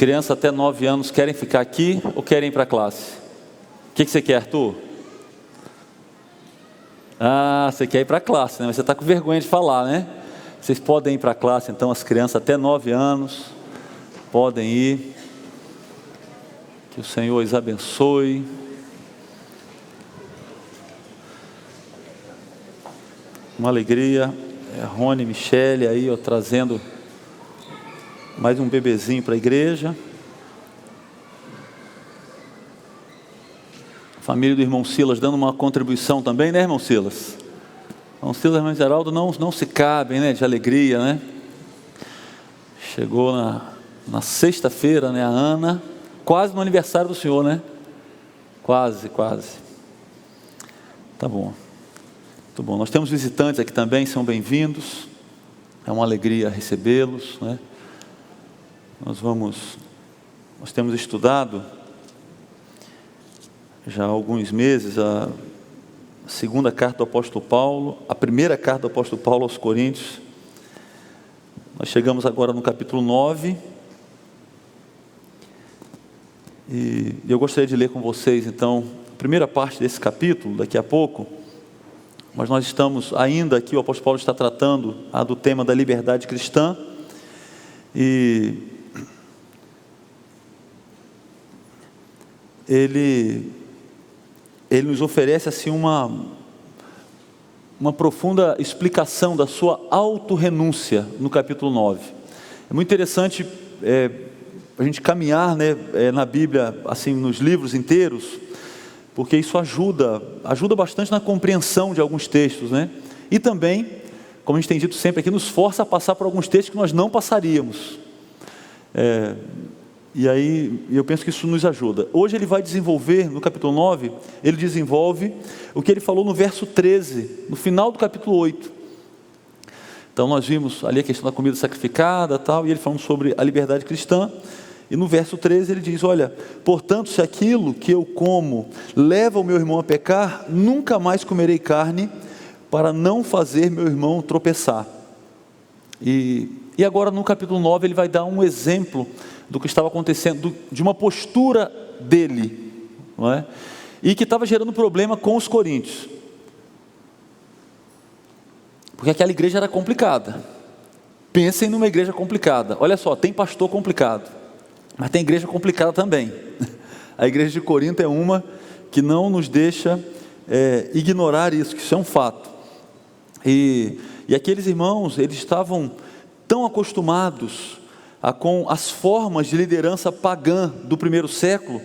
crianças até 9 anos querem ficar aqui ou querem ir para a classe? O que você quer, Arthur? Ah, você quer ir para a classe, né? Mas você está com vergonha de falar, né? Vocês podem ir para a classe, então, as crianças até 9 anos podem ir. Que o Senhor os abençoe. Uma alegria. Rony e Michele aí, ó, trazendo mais um bebezinho para a igreja. Família do irmão Silas dando uma contribuição também, né, irmão Silas? Irmão Silas e irmão Geraldo não se cabem, né, de alegria, né? Chegou na sexta-feira, né, a Ana, quase no aniversário do senhor, né? Quase. Tá bom. Muito bom. Nós temos visitantes aqui também, são bem-vindos. É uma alegria recebê-los, né? Nós temos estudado já há alguns meses a segunda carta do apóstolo Paulo, a primeira carta do apóstolo Paulo aos Coríntios. Nós chegamos agora no capítulo 9, e eu gostaria de ler com vocês, então, a primeira parte desse capítulo, daqui a pouco, mas nós estamos ainda aqui, o apóstolo Paulo está tratando do tema da liberdade cristã, e ele nos oferece assim uma profunda explicação da sua autorrenúncia no capítulo 9. É muito interessante a gente caminhar, né, na Bíblia, assim, nos livros inteiros, porque isso ajuda bastante na compreensão de alguns textos, né? E também, como a gente tem dito sempre aqui, nos força a passar por alguns textos que nós não passaríamos. E aí, eu penso que isso nos ajuda. Hoje ele vai desenvolver, no capítulo 9, ele desenvolve o que ele falou no verso 13, no final do capítulo 8. Então nós vimos ali a questão da comida sacrificada, tal, e ele falando sobre a liberdade cristã. E no verso 13 ele diz: olha, portanto, se aquilo que eu como leva o meu irmão a pecar, nunca mais comerei carne, para não fazer meu irmão tropeçar. E agora no capítulo 9 ele vai dar um exemplo do que estava acontecendo, de uma postura dele, não é? E que estava gerando problema com os coríntios, porque aquela igreja era complicada. Pensem numa igreja complicada. Olha só, tem pastor complicado, mas tem igreja complicada também. A igreja de Corinto é uma que não nos deixa ignorar isso, que isso é um fato. E aqueles irmãos, eles estavam tão acostumados com as formas de liderança pagã do primeiro século,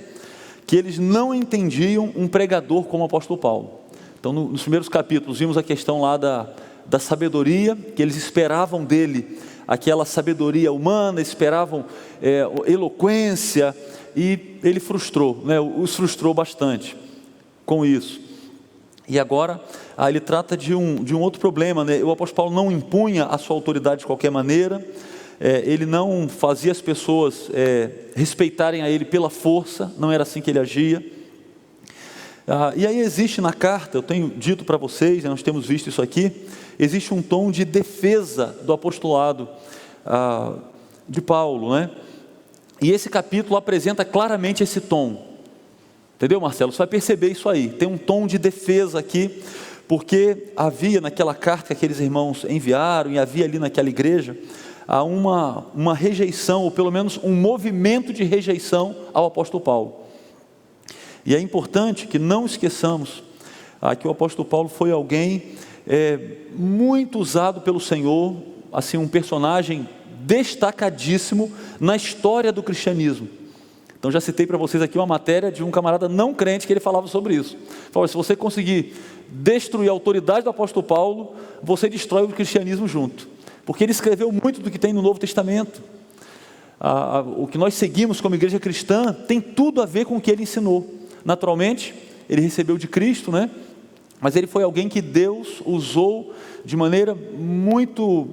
que eles não entendiam um pregador como o apóstolo Paulo. Então nos primeiros capítulos vimos a questão lá da sabedoria, que eles esperavam dele aquela sabedoria humana, esperavam eloquência, e ele frustrou, né? Os frustrou bastante com isso. E agora ele trata de um outro problema, né? O apóstolo Paulo não impunha a sua autoridade de qualquer maneira, ele não fazia as pessoas respeitarem a ele pela força, não era assim que ele agia. E aí existe na carta, eu tenho dito para vocês, nós temos visto isso aqui, existe um tom de defesa do apostolado de Paulo, né? E esse capítulo apresenta claramente esse tom, entendeu, Marcelo? Você vai perceber isso aí, tem um tom de defesa aqui, porque havia naquela carta que aqueles irmãos enviaram, e havia ali naquela igreja há uma rejeição, ou pelo menos um movimento de rejeição ao apóstolo Paulo. E é importante que não esqueçamos que o apóstolo Paulo foi alguém muito usado pelo Senhor, assim, um personagem destacadíssimo na história do cristianismo. Então já citei para vocês aqui uma matéria de um camarada não crente que ele falava sobre isso. Falou: se você conseguir destruir a autoridade do apóstolo Paulo, você destrói o cristianismo junto. Porque ele escreveu muito do que tem no Novo Testamento. O que nós seguimos como igreja cristã tem tudo a ver com o que ele ensinou. Naturalmente, ele recebeu de Cristo, né? Mas ele foi alguém que Deus usou de maneira muito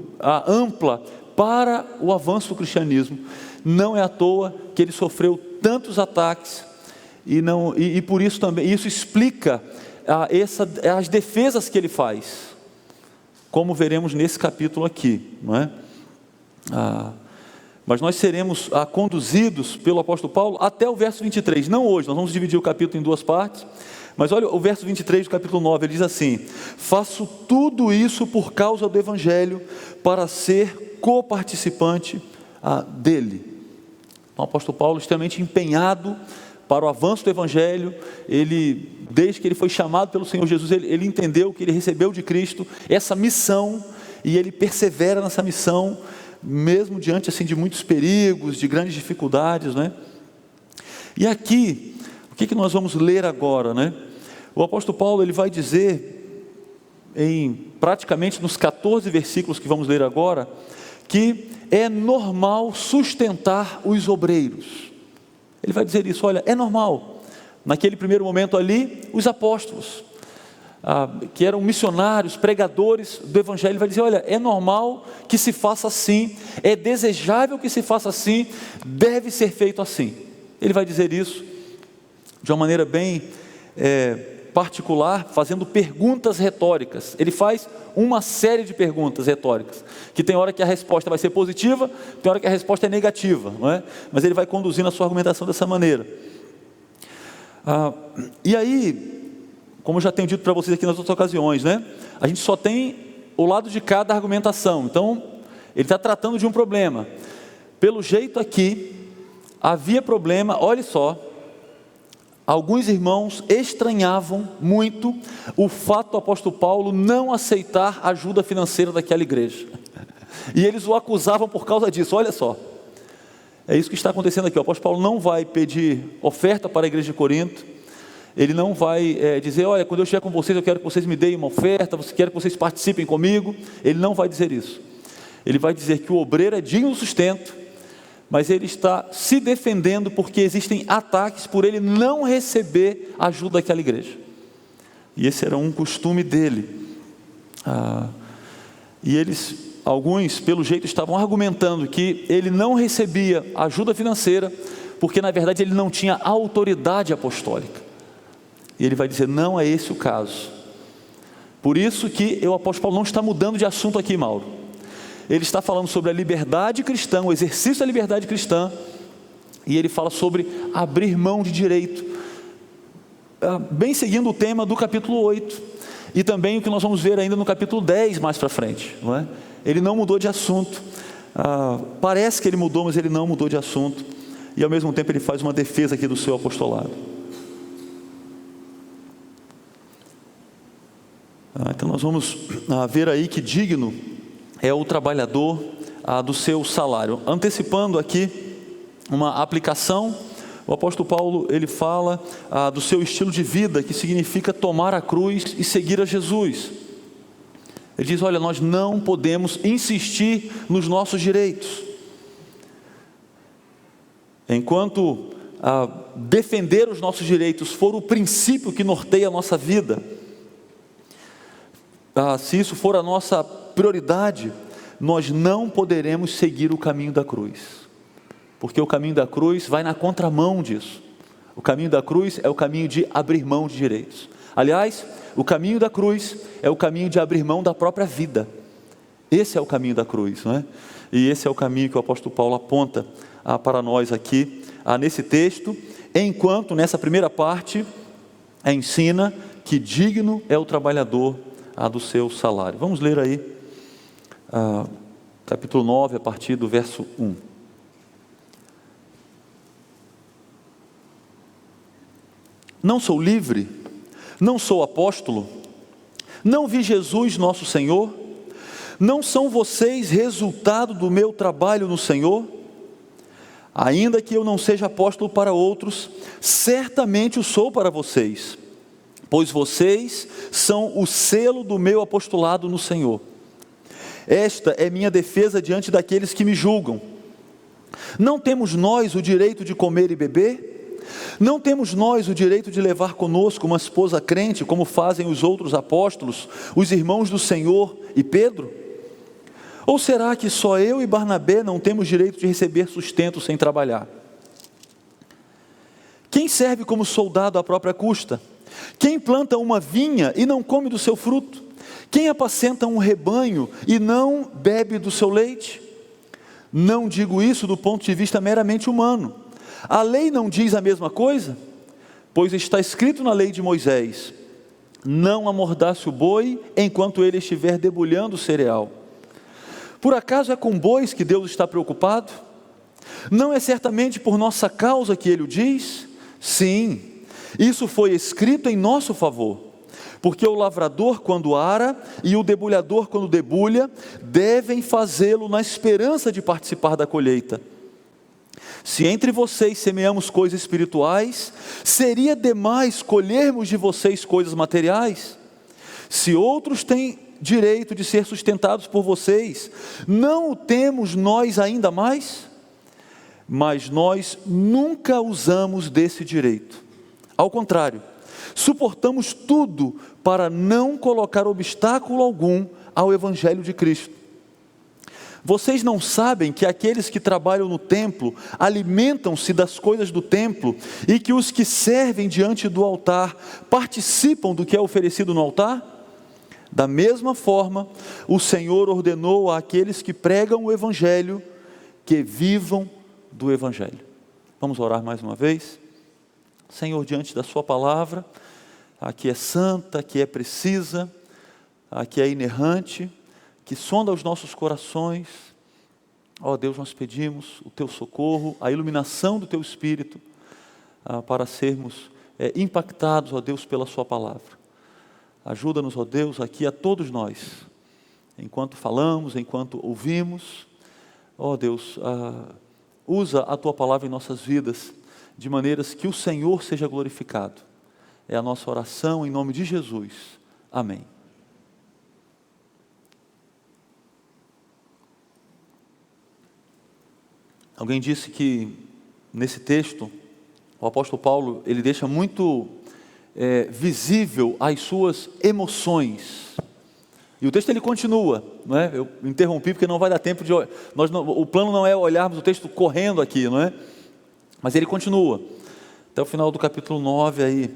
ampla para o avanço do cristianismo. Não é à toa que ele sofreu tantos ataques, e por isso também, isso explica as defesas que ele faz, como veremos nesse capítulo aqui, não é? Mas nós seremos conduzidos pelo apóstolo Paulo até o verso 23, não hoje, nós vamos dividir o capítulo em duas partes, mas olha o verso 23 do capítulo 9, ele diz assim: faço tudo isso por causa do Evangelho, para ser coparticipante dele. Então, o apóstolo Paulo extremamente empenhado para o avanço do Evangelho, desde que ele foi chamado pelo Senhor Jesus, ele entendeu que ele recebeu de Cristo essa missão, e ele persevera nessa missão, mesmo diante assim, de muitos perigos, de grandes dificuldades, né? E aqui, o que nós vamos ler agora, né? O apóstolo Paulo ele vai dizer, praticamente nos 14 versículos que vamos ler agora, que é normal sustentar os obreiros. Ele vai dizer isso, olha, é normal. Naquele primeiro momento ali, os apóstolos, que eram missionários, pregadores do Evangelho, ele vai dizer, olha, é normal que se faça assim, é desejável que se faça assim, deve ser feito assim. Ele vai dizer isso de uma maneira bem particular, fazendo perguntas retóricas. Ele faz uma série de perguntas retóricas, que tem hora que a resposta vai ser positiva, tem hora que a resposta é negativa, não é? Mas ele vai conduzindo a sua argumentação dessa maneira. E aí, como eu já tenho dito para vocês aqui nas outras ocasiões, né? A gente só tem o lado de cada argumentação. Então, ele está tratando de um problema. Pelo jeito aqui, havia problema, olha só, alguns irmãos estranhavam muito o fato do apóstolo Paulo não aceitar a ajuda financeira daquela igreja. E eles o acusavam por causa disso, olha só. É isso que está acontecendo aqui. O apóstolo Paulo não vai pedir oferta para a igreja de Corinto. Ele não vai dizer, olha, quando eu estiver com vocês, eu quero que vocês me deem uma oferta, quero que vocês participem comigo. Ele não vai dizer isso. Ele vai dizer que o obreiro é digno do sustento, mas ele está se defendendo porque existem ataques por ele não receber ajuda daquela igreja. E esse era um costume dele. E alguns, pelo jeito, estavam argumentando que ele não recebia ajuda financeira, porque na verdade ele não tinha autoridade apostólica. E ele vai dizer, não é esse o caso. Por isso que o apóstolo Paulo não está mudando de assunto aqui, Mauro. Ele está falando sobre a liberdade cristã, o exercício da liberdade cristã, e ele fala sobre abrir mão de direito, bem seguindo o tema do capítulo 8, e também o que nós vamos ver ainda no capítulo 10 mais para frente, não é? Ele não mudou de assunto, parece que ele mudou, mas ele não mudou de assunto, e ao mesmo tempo ele faz uma defesa aqui do seu apostolado. Então nós vamos ver aí que digno é o trabalhador do seu salário. Antecipando aqui uma aplicação, o apóstolo Paulo ele fala do seu estilo de vida, que significa tomar a cruz e seguir a Jesus. Ele diz, olha, nós não podemos insistir nos nossos direitos. Enquanto defender os nossos direitos for o princípio que norteia a nossa vida, se isso for a nossa prioridade, nós não poderemos seguir o caminho da cruz, porque o caminho da cruz vai na contramão disso. O caminho da cruz é o caminho de abrir mão de direitos. Aliás, o caminho da cruz é o caminho de abrir mão da própria vida. Esse é o caminho da cruz, não é? E esse é o caminho que o apóstolo Paulo aponta para nós aqui, nesse texto, enquanto nessa primeira parte ensina que digno é o trabalhador do seu salário. Vamos ler aí capítulo 9, a partir do verso 1. Não sou livre? Não sou apóstolo? Não vi Jesus nosso Senhor? Não são vocês resultado do meu trabalho no Senhor? Ainda que eu não seja apóstolo para outros, certamente o sou para vocês, pois vocês são o selo do meu apostolado no Senhor. Esta é minha defesa diante daqueles que me julgam. Não temos nós o direito de comer e beber? Não temos nós o direito de levar conosco uma esposa crente, como fazem os outros apóstolos, os irmãos do Senhor e Pedro? Ou será que só eu e Barnabé não temos direito de receber sustento sem trabalhar? Quem serve como soldado à própria custa? Quem planta uma vinha e não come do seu fruto? Quem apacenta um rebanho e não bebe do seu leite? Não digo isso do ponto de vista meramente humano. A lei não diz a mesma coisa? Pois está escrito na lei de Moisés: não amordace o boi enquanto ele estiver debulhando o cereal. Por acaso é com bois que Deus está preocupado? Não é certamente por nossa causa que ele o diz? Sim, isso foi escrito em nosso favor, porque o lavrador quando ara e o debulhador quando debulha, devem fazê-lo na esperança de participar da colheita. Se entre vocês semeamos coisas espirituais, seria demais colhermos de vocês coisas materiais? Se outros têm direito de ser sustentados por vocês, não o temos nós ainda mais? Mas nós nunca usamos desse direito. Ao contrário, suportamos tudo para não colocar obstáculo algum ao Evangelho de Cristo. Vocês não sabem que aqueles que trabalham no templo alimentam-se das coisas do templo e que os que servem diante do altar participam do que é oferecido no altar? Da mesma forma, o Senhor ordenou àqueles que pregam o Evangelho que vivam do Evangelho. Vamos orar mais uma vez? Senhor, diante da sua palavra, a que é santa, a que é precisa, a que é inerrante, que sonda os nossos corações, ó Deus, nós pedimos o teu socorro, a iluminação do teu Espírito, para sermos impactados, ó Deus, pela sua palavra. Ajuda-nos, ó Deus, aqui a todos nós, enquanto falamos, enquanto ouvimos, ó Deus, usa a tua palavra em nossas vidas, de maneiras que o Senhor seja glorificado. É a nossa oração em nome de Jesus. Amém. Alguém disse que nesse texto, o apóstolo Paulo, ele deixa muito visível as suas emoções. E o texto ele continua, não é? Eu interrompi porque não vai dar tempo de... o plano não é olharmos o texto correndo aqui, não é? Mas ele continua, até o final do capítulo 9 aí.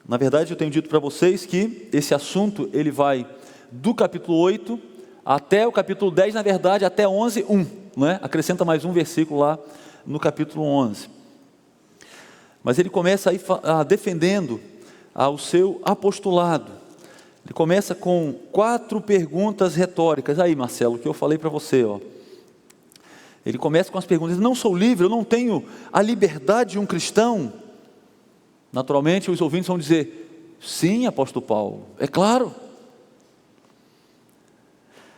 Na verdade eu tenho dito para vocês que esse assunto ele vai do capítulo 8 até o capítulo 10, na verdade até 11, 1, não é? Acrescenta mais um versículo lá no capítulo 11. Mas ele começa aí defendendo o seu apostolado. Ele começa com 4 perguntas retóricas. Aí, Marcelo, o que eu falei para você, ó. Ele começa com as perguntas: não sou livre, eu não tenho a liberdade de um cristão? Naturalmente os ouvintes vão dizer: sim, apóstolo Paulo, é claro.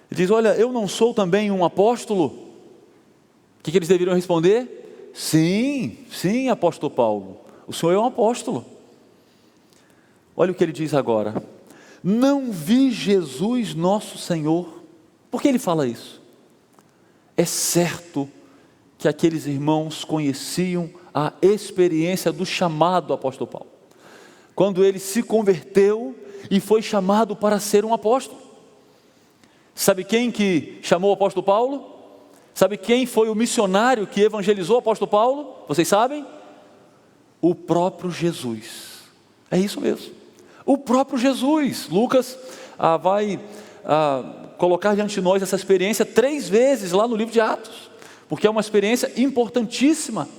Ele diz: olha, eu não sou também um apóstolo? O que eles deveriam responder? Sim, sim, apóstolo Paulo, o senhor é um apóstolo. Olha o que ele diz agora: não vi Jesus nosso Senhor. Por que ele fala isso? É certo que aqueles irmãos conheciam a experiência do chamado do apóstolo Paulo, quando ele se converteu e foi chamado para ser um apóstolo. Sabe quem que chamou o apóstolo Paulo? Sabe quem foi o missionário que evangelizou o apóstolo Paulo? Vocês sabem? O próprio Jesus. É isso mesmo, o próprio Jesus. Lucas vai colocar diante de nós essa experiência 3 vezes lá no livro de Atos, porque é uma experiência importantíssima.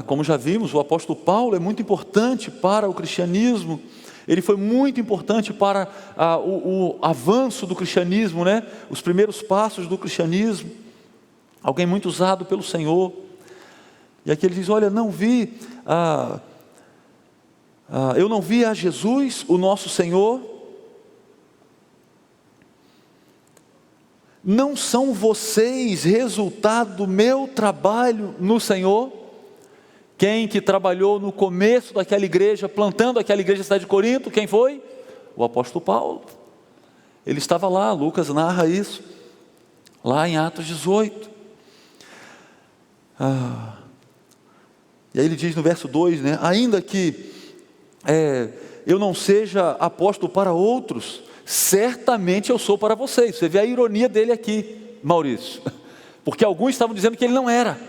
Como já vimos, o apóstolo Paulo é muito importante para o cristianismo. Ele foi muito importante para o avanço do cristianismo, né? Os primeiros passos do cristianismo. Alguém muito usado pelo Senhor. E aqui ele diz: olha, eu não vi a Jesus, o nosso Senhor. Não são vocês resultado do meu trabalho no Senhor? Quem que trabalhou no começo daquela igreja, plantando aquela igreja na cidade de Corinto, quem foi? O apóstolo Paulo. Ele estava lá, Lucas narra isso, lá em Atos 18. E aí ele diz no verso 2, né? Ainda que eu não seja apóstolo para outros, certamente eu sou para vocês. Você vê a ironia dele aqui, Maurício, porque alguns estavam dizendo que ele não era.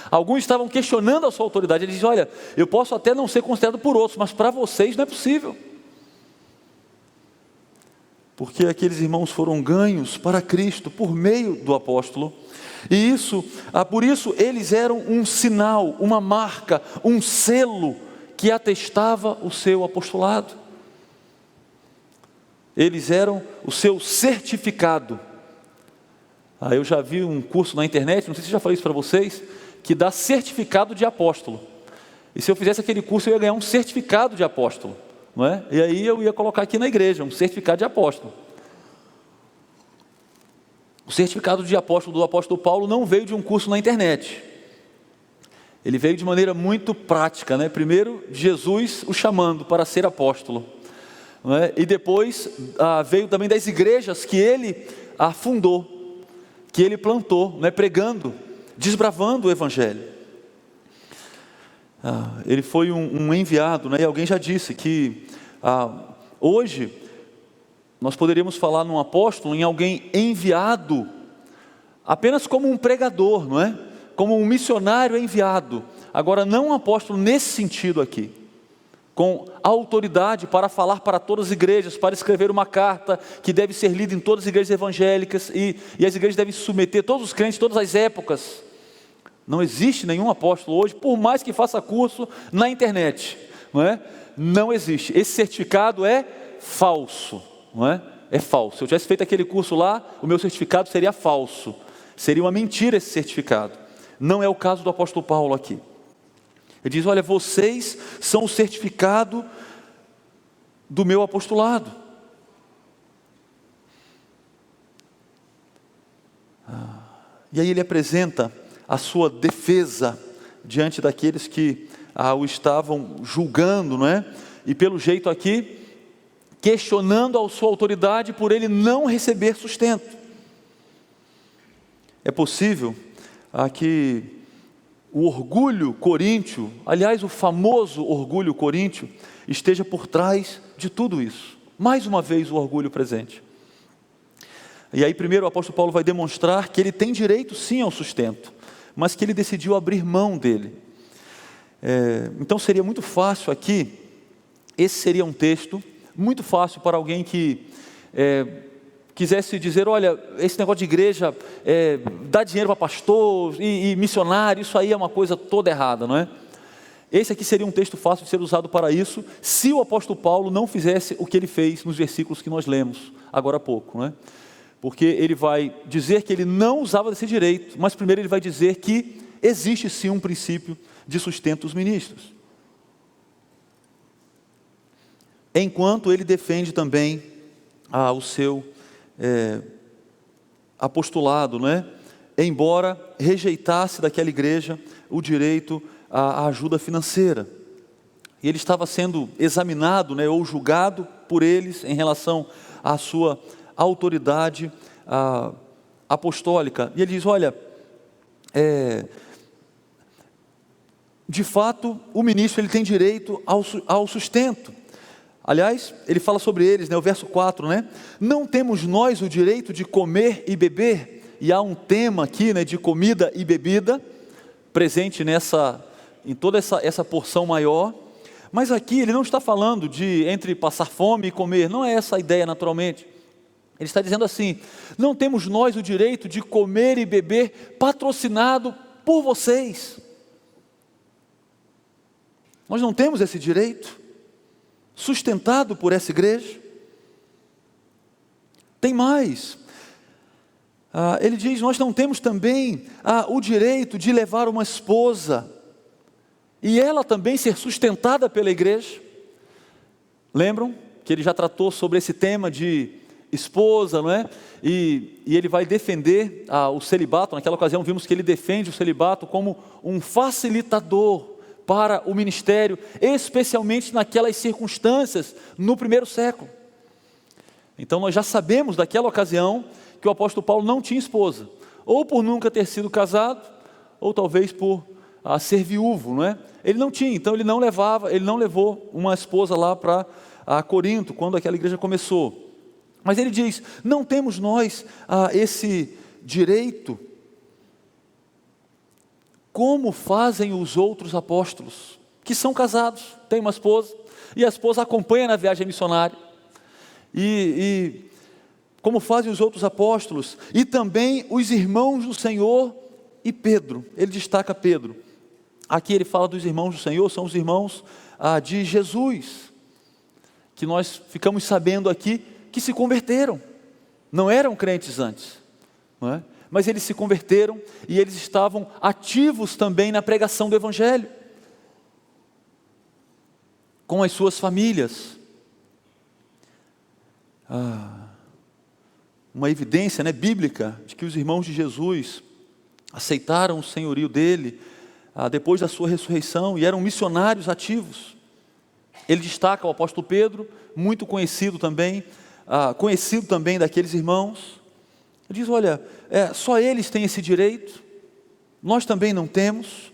Alguns estavam questionando a sua autoridade. Ele diz: olha, eu posso até não ser considerado por outros, mas para vocês não é possível. porque aqueles irmãos foram ganhos para Cristo por meio do apóstolo, e por isso eles eram um sinal, uma marca, um selo que atestava o seu apostolado. Eles eram o seu certificado. Eu já vi um curso na internet, não sei se eu já falei isso para vocês, que dá certificado de apóstolo. E se eu fizesse aquele curso, eu ia ganhar um certificado de apóstolo, não é? E aí eu ia colocar aqui na igreja, um certificado de apóstolo. O certificado de apóstolo do apóstolo Paulo não veio de um curso na internet. Ele veio de maneira muito prática, né? Primeiro, Jesus o chamando para ser apóstolo, não é? E depois veio também das igrejas que ele fundou, que ele plantou, né? Pregando, desbravando o evangelho. Ele foi um enviado, né? E alguém já disse que hoje nós poderíamos falar num apóstolo, em alguém enviado, apenas como um pregador, não é? Como um missionário enviado. Agora, não um apóstolo nesse sentido aqui, com autoridade para falar para todas as igrejas, para escrever uma carta que deve ser lida em todas as igrejas evangélicas, e as igrejas devem se submeter, todos os crentes, todas as épocas. Não existe nenhum apóstolo hoje, por mais que faça curso na internet, não é? Não existe. Esse certificado é falso, não é? É falso. Se eu tivesse feito aquele curso lá, o meu certificado seria falso. Seria uma mentira esse certificado. Não é o caso do apóstolo Paulo aqui. Ele diz: olha, vocês são o certificado do meu apostolado. E aí ele apresenta a sua defesa diante daqueles que o estavam julgando, não é? E pelo jeito aqui, questionando a sua autoridade por ele não receber sustento. É possível que o orgulho coríntio, aliás, o famoso orgulho coríntio, esteja por trás de tudo isso. Mais uma vez o orgulho presente. E aí primeiro o apóstolo Paulo vai demonstrar que ele tem direito sim ao sustento, mas que ele decidiu abrir mão dele. Então seria muito fácil aqui, esse seria um texto muito fácil para alguém que quisesse dizer: olha, esse negócio de igreja, dá dinheiro para pastor e missionário, isso aí é uma coisa toda errada, não é? Esse aqui seria um texto fácil de ser usado para isso, se o apóstolo Paulo não fizesse o que ele fez nos versículos que nós lemos agora há pouco, não é? Porque ele vai dizer que ele não usava desse direito, mas primeiro ele vai dizer que existe sim um princípio de sustento dos ministros. Enquanto ele defende também o seu apostolado, não é? Embora rejeitasse daquela igreja o direito à ajuda financeira. E ele estava sendo examinado, né, ou julgado por eles em relação à sua autoridade apostólica. E ele diz: olha, de fato o ministro ele tem direito ao sustento. Aliás, ele fala sobre eles, né, o verso 4, né? Não temos nós o direito de comer e beber? E há um tema aqui, né, de comida e bebida, presente em toda essa porção maior. Mas aqui ele não está falando entre passar fome e comer, não é essa a ideia naturalmente. Ele está dizendo assim: não temos nós o direito de comer e beber patrocinado por vocês. Nós não temos esse direito, sustentado por essa igreja. Tem mais. Ele diz: nós não temos também o direito de levar uma esposa e ela também ser sustentada pela igreja. Lembram que ele já tratou sobre esse tema de esposa, não é? E ele vai defender o celibato. Naquela ocasião vimos que ele defende o celibato como um facilitador para o ministério, especialmente naquelas circunstâncias no primeiro século. Então nós já sabemos daquela ocasião que o apóstolo Paulo não tinha esposa, ou por nunca ter sido casado, ou talvez por ser viúvo, não é? Ele não tinha, então ele não levou uma esposa lá para Corinto, quando aquela igreja começou. Mas ele diz: não temos nós esse direito, como fazem os outros apóstolos, que são casados, têm uma esposa, e a esposa acompanha na viagem missionária, e como fazem os outros apóstolos, e também os irmãos do Senhor e Pedro. Ele destaca Pedro. Aqui ele fala dos irmãos do Senhor, são os irmãos de Jesus, que nós ficamos sabendo aqui que se converteram. Não eram crentes antes, não é? Mas eles se converteram e eles estavam ativos também na pregação do Evangelho, com as suas famílias. Uma evidência, bíblica de que os irmãos de Jesus aceitaram o senhorio dele depois da sua ressurreição e eram missionários ativos. Ele destaca o apóstolo Pedro, muito conhecido também daqueles irmãos. Ele diz, olha, só eles têm esse direito, nós também não temos.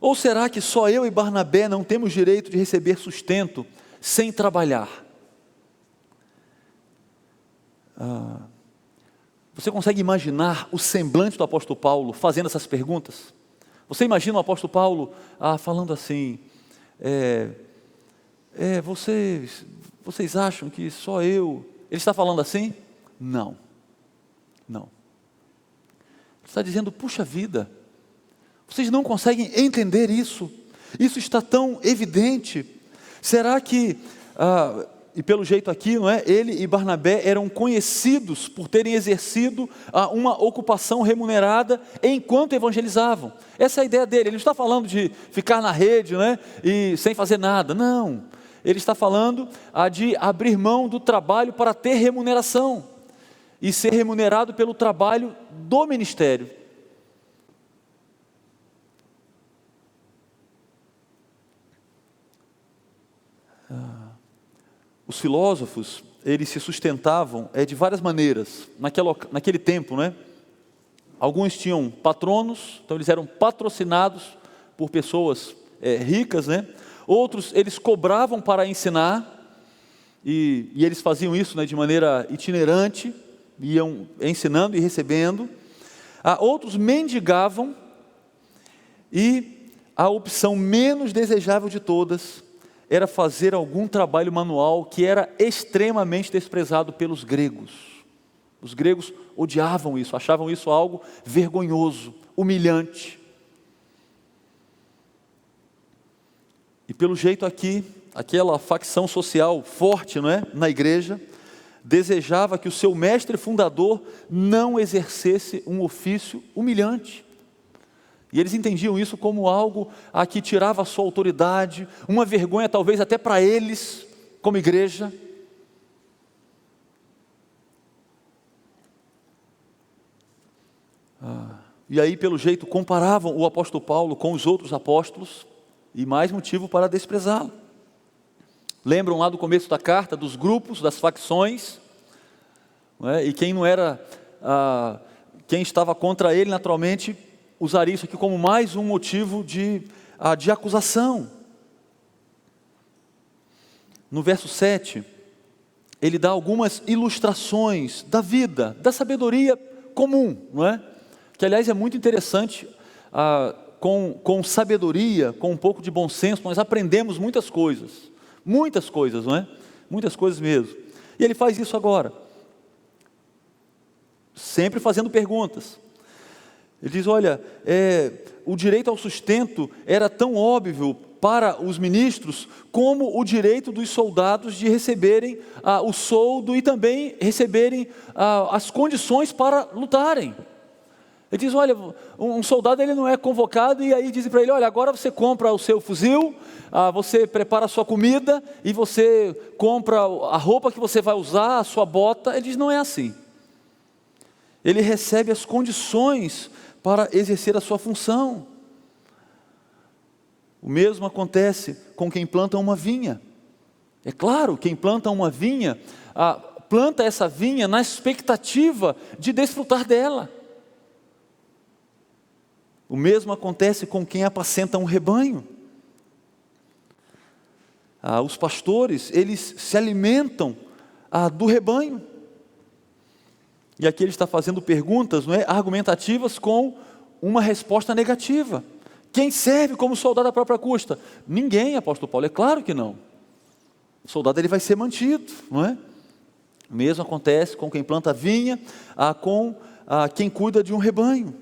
Ou será que só eu e Barnabé não temos direito de receber sustento sem trabalhar? Você consegue imaginar o semblante do apóstolo Paulo fazendo essas perguntas? Você imagina o apóstolo Paulo falando assim, vocês acham que só eu... Ele está falando assim? Não. Ele está dizendo, puxa vida, vocês não conseguem entender isso? Isso está tão evidente. Será que... e pelo jeito aqui, não é? Ele e Barnabé eram conhecidos por terem exercido uma ocupação remunerada enquanto evangelizavam. Essa é a ideia dele. Ele não está falando de ficar na rede, e sem fazer nada. Não. Ele está falando de abrir mão do trabalho para ter remuneração e ser remunerado pelo trabalho do ministério. Os filósofos, eles se sustentavam de várias maneiras, naquele tempo, Alguns tinham patronos, então eles eram patrocinados por pessoas ricas, Outros, eles cobravam para ensinar, e eles faziam isso de maneira itinerante, iam ensinando e recebendo. Outros mendigavam, e a opção menos desejável de todas era fazer algum trabalho manual que era extremamente desprezado pelos gregos. Os gregos odiavam isso, achavam isso algo vergonhoso, humilhante. E pelo jeito aqui, aquela facção social forte, na igreja, desejava que o seu mestre fundador não exercesse um ofício humilhante. E eles entendiam isso como algo que tirava a sua autoridade, uma vergonha talvez até para eles, como igreja. E aí, pelo jeito, comparavam o apóstolo Paulo com os outros apóstolos, e mais motivo para desprezá-lo. Lembram lá do começo da carta, dos grupos, das facções, e quem não era, quem estava contra ele, naturalmente, usaria isso aqui como mais um motivo de acusação. No verso 7, ele dá algumas ilustrações da vida, da sabedoria comum, que aliás é muito interessante. Com sabedoria, com um pouco de bom senso, nós aprendemos muitas coisas, muitas coisas mesmo. E ele faz isso agora, sempre fazendo perguntas. Ele diz, olha, o direito ao sustento era tão óbvio para os ministros, como o direito dos soldados de receberem o soldo e também receberem as condições para lutarem. Ele diz, olha, um soldado ele não é convocado e aí dizem para ele, olha, agora você compra o seu fuzil, você prepara a sua comida e você compra a roupa que você vai usar, a sua bota. Ele diz, não é assim. Ele recebe as condições para exercer a sua função. O mesmo acontece com quem planta uma vinha. É claro, quem planta uma vinha, planta essa vinha na expectativa de desfrutar dela. O mesmo acontece com quem apacenta um rebanho. Os pastores, eles se alimentam do rebanho. E aqui ele está fazendo perguntas, argumentativas com uma resposta negativa. Quem serve como soldado à própria custa? Ninguém, apóstolo Paulo, é claro que não. O soldado ele vai ser mantido, O mesmo acontece com quem planta vinha, com quem cuida de um rebanho.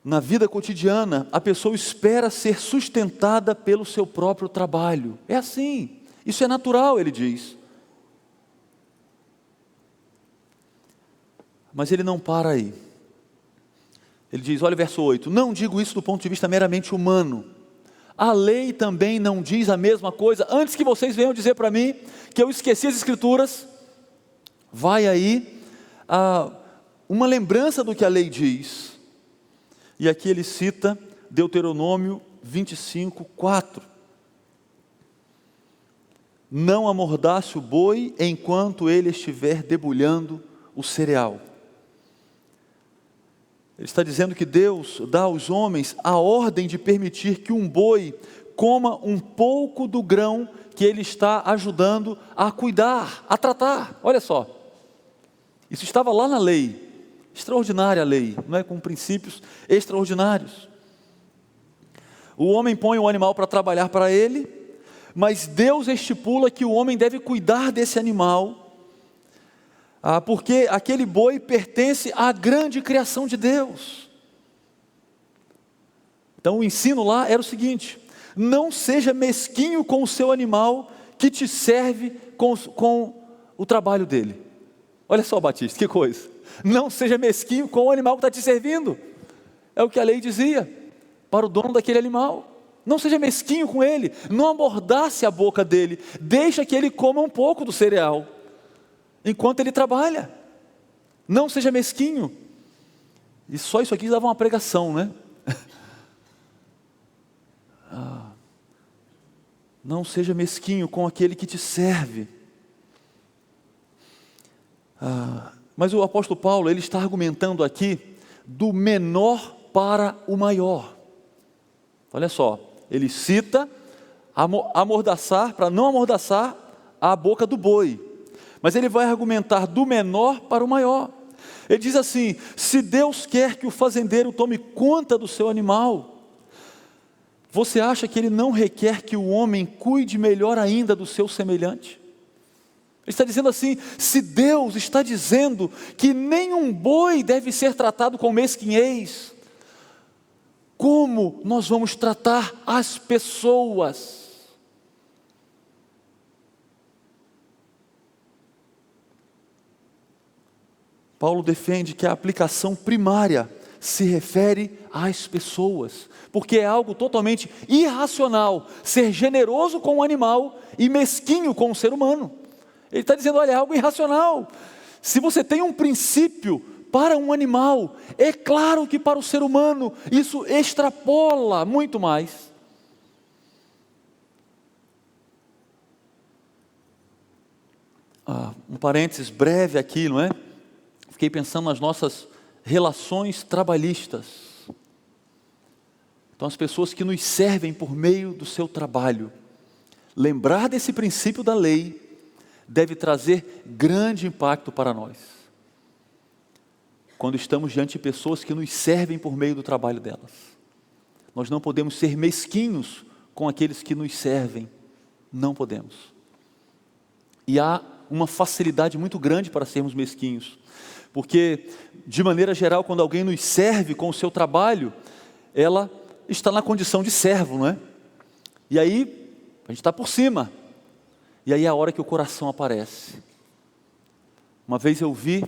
Na vida cotidiana, a pessoa espera ser sustentada pelo seu próprio trabalho. É assim, isso é natural, ele diz. Mas ele não para aí. Ele diz, olha o verso 8, não digo isso do ponto de vista meramente humano. A lei também não diz a mesma coisa. Antes que vocês venham dizer para mim que eu esqueci as Escrituras, vai aí uma lembrança do que a lei diz. E aqui ele cita Deuteronômio 25, 4. Não amordace o boi enquanto ele estiver debulhando o cereal. Ele está dizendo que Deus dá aos homens a ordem de permitir que um boi coma um pouco do grão que ele está ajudando a cuidar, a tratar. Olha só, isso estava lá na lei, extraordinária lei, não é? Com princípios extraordinários. O homem põe o animal para trabalhar para ele, mas Deus estipula que o homem deve cuidar desse animal, porque aquele boi pertence à grande criação de Deus. Então o ensino lá era o seguinte: não seja mesquinho com o seu animal que te serve com o trabalho dele. Olha só, Batista, que coisa. Não seja mesquinho com o animal que está te servindo. É o que a lei dizia para o dono daquele animal. Não seja mesquinho com ele, não amordace a boca dele, deixa que ele coma um pouco do cereal enquanto ele trabalha. Não seja mesquinho. E só isso aqui dava uma pregação, né? Não seja mesquinho com aquele que te serve. Mas o apóstolo Paulo, ele está argumentando aqui do menor para o maior. Olha só, ele cita amordaçar, para não amordaçar a boca do boi. Mas ele vai argumentar do menor para o maior. Ele diz assim: se Deus quer que o fazendeiro tome conta do seu animal, você acha que ele não requer que o homem cuide melhor ainda do seu semelhante? Ele está dizendo assim: se Deus está dizendo que nenhum boi deve ser tratado com mesquinhez, como nós vamos tratar as pessoas? Paulo defende que a aplicação primária se refere às pessoas, porque é algo totalmente irracional ser generoso com o animal e mesquinho com o ser humano. Ele está dizendo, olha, é algo irracional. Se você tem um princípio para um animal, é claro que para o ser humano isso extrapola muito mais. Um parênteses breve aqui, não é? Fiquei pensando nas nossas relações trabalhistas. Então, as pessoas que nos servem por meio do seu trabalho, lembrar desse princípio da lei deve trazer grande impacto para nós, quando estamos diante de pessoas que nos servem por meio do trabalho delas. Nós não podemos ser mesquinhos com aqueles que nos servem, não podemos. E há uma facilidade muito grande para sermos mesquinhos, porque, de maneira geral, quando alguém nos serve com o seu trabalho, ela está na condição de servo, não é? E aí, a gente está por cima, e aí é a hora que o coração aparece. Uma vez eu vi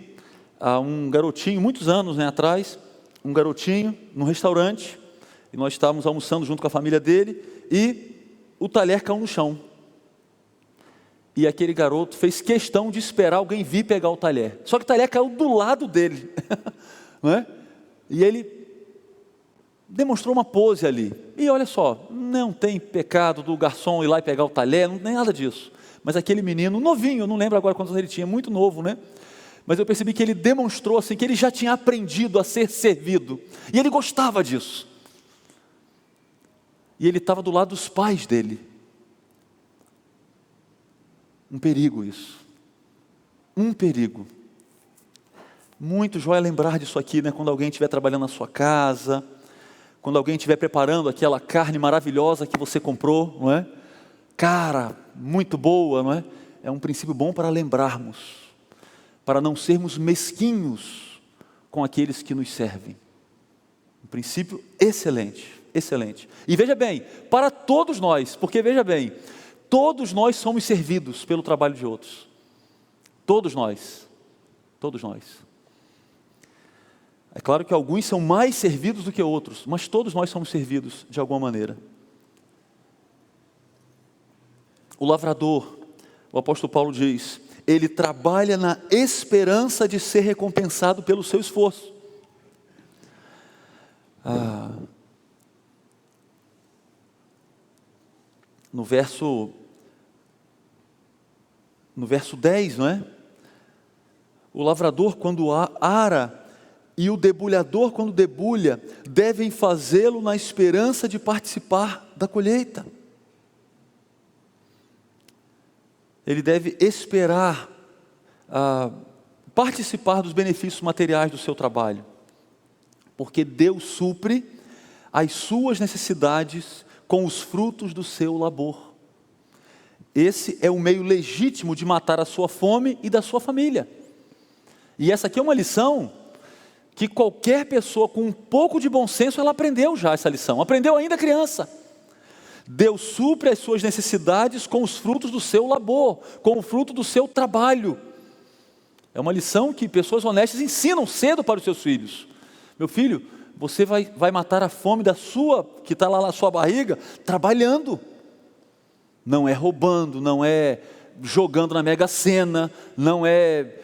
um garotinho, muitos anos atrás, um garotinho num restaurante, e nós estávamos almoçando junto com a família dele, e o talher caiu no chão. E aquele garoto fez questão de esperar alguém vir pegar o talher. Só que o talher caiu do lado dele. Não é? E ele demonstrou uma pose ali. E olha só, não tem pecado do garçom ir lá e pegar o talher, não tem nada disso. Mas aquele menino, novinho, eu não lembro agora quantos anos ele tinha, muito novo, né? Mas eu percebi que ele demonstrou assim, que ele já tinha aprendido a ser servido. E ele gostava disso. E ele estava do lado dos pais dele. Um perigo isso, um perigo. Muito joia lembrar disso aqui, né? Quando alguém estiver trabalhando na sua casa, quando alguém estiver preparando aquela carne maravilhosa que você comprou, não é? Cara, muito boa, não é? é um princípio bom para lembrarmos, para não sermos mesquinhos com aqueles que nos servem. Um princípio excelente, excelente. E veja bem, para todos nós, porque veja bem, todos nós somos servidos pelo trabalho de outros. Todos nós. Todos nós. É claro que alguns são mais servidos do que outros, mas todos nós somos servidos de alguma maneira. O lavrador, o apóstolo Paulo diz, ele trabalha na esperança de ser recompensado pelo seu esforço. No verso 10, não é? O lavrador, quando ara, e o debulhador, quando debulha, devem fazê-lo na esperança de participar da colheita. Ele deve esperar participar dos benefícios materiais do seu trabalho, porque Deus supre as suas necessidades com os frutos do seu labor. Esse é o meio legítimo de matar a sua fome e da sua família. E essa aqui é uma lição que qualquer pessoa com um pouco de bom senso, ela aprendeu já essa lição, aprendeu ainda criança. Deus supre as suas necessidades com os frutos do seu labor, com o fruto do seu trabalho. É uma lição que pessoas honestas ensinam cedo para os seus filhos. Meu filho, você vai matar a fome que está lá na sua barriga, trabalhando. Não é roubando, não é jogando na Mega Sena, não é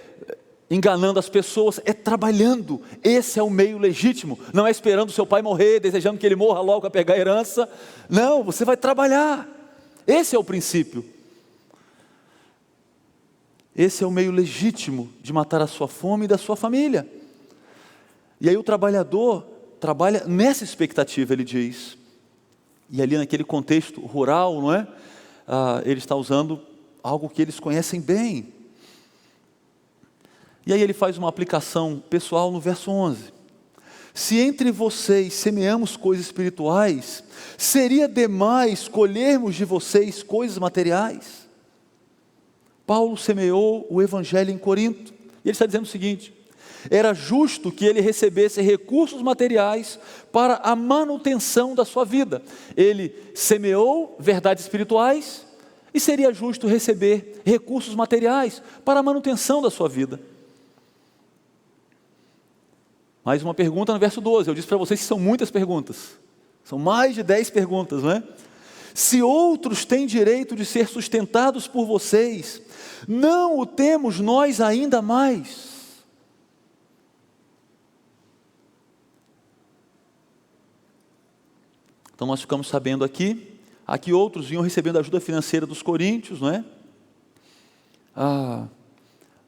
enganando as pessoas, é trabalhando. Esse é o meio legítimo. Não é esperando o seu pai morrer, desejando que ele morra logo para pegar a herança. Não, você vai trabalhar. Esse é o princípio. Esse é o meio legítimo de matar a sua fome e da sua família. E aí o trabalhador trabalha nessa expectativa, ele diz. E ali naquele contexto rural, não é? Ele está usando algo que eles conhecem bem. E aí ele faz uma aplicação pessoal no verso 11. Se entre vocês semeamos coisas espirituais, seria demais colhermos de vocês coisas materiais? Paulo semeou o evangelho em Corinto, e ele está dizendo o seguinte: era justo que ele recebesse recursos materiais para a manutenção da sua vida. Ele semeou verdades espirituais, e seria justo receber recursos materiais para a manutenção da sua vida. Mais uma pergunta no verso 12, eu disse para vocês que são muitas perguntas, são mais de 10 perguntas, não é? Se outros têm direito de ser sustentados por vocês, não o temos nós ainda mais? Então nós ficamos sabendo aqui outros vinham recebendo ajuda financeira dos coríntios, não é?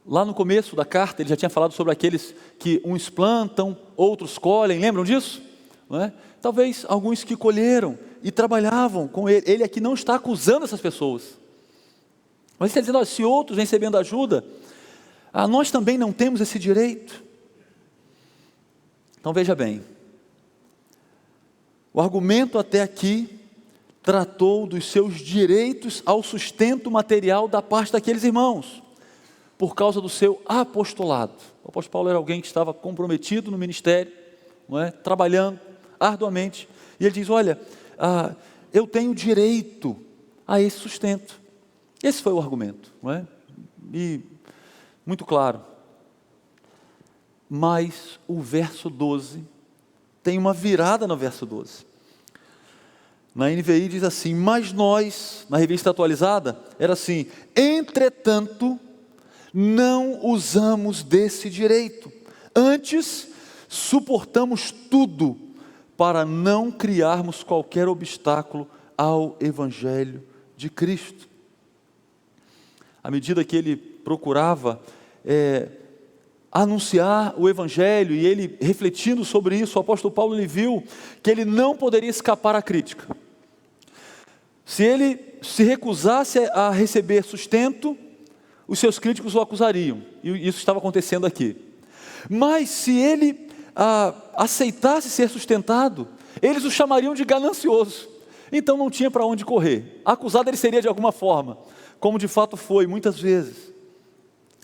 Lá no começo da carta ele já tinha falado sobre aqueles que uns plantam, outros colhem, lembram disso? Não é? Talvez alguns que colheram e trabalhavam com ele. Ele aqui não está acusando essas pessoas, mas ele está dizendo, se outros recebendo ajuda, nós também não temos esse direito. Então veja bem, o argumento até aqui tratou dos seus direitos ao sustento material da parte daqueles irmãos, por causa do seu apostolado. O apóstolo Paulo era alguém que estava comprometido no ministério, não é? Trabalhando arduamente, e ele diz, olha, eu tenho direito a esse sustento. Esse foi o argumento, não é? E muito claro. Mas o verso 12 tem uma virada no verso 12. Na NVI diz assim, mas nós, na revista atualizada, era assim, entretanto, não usamos desse direito, antes suportamos tudo para não criarmos qualquer obstáculo ao Evangelho de Cristo. À medida que ele procurava anunciar o Evangelho, e ele refletindo sobre isso, o apóstolo Paulo ele viu que ele não poderia escapar à crítica. Se ele se recusasse a receber sustento, os seus críticos o acusariam, e isso estava acontecendo aqui. Mas se ele aceitasse ser sustentado, eles o chamariam de ganancioso, então não tinha para onde correr. Acusado ele seria de alguma forma, como de fato foi, muitas vezes.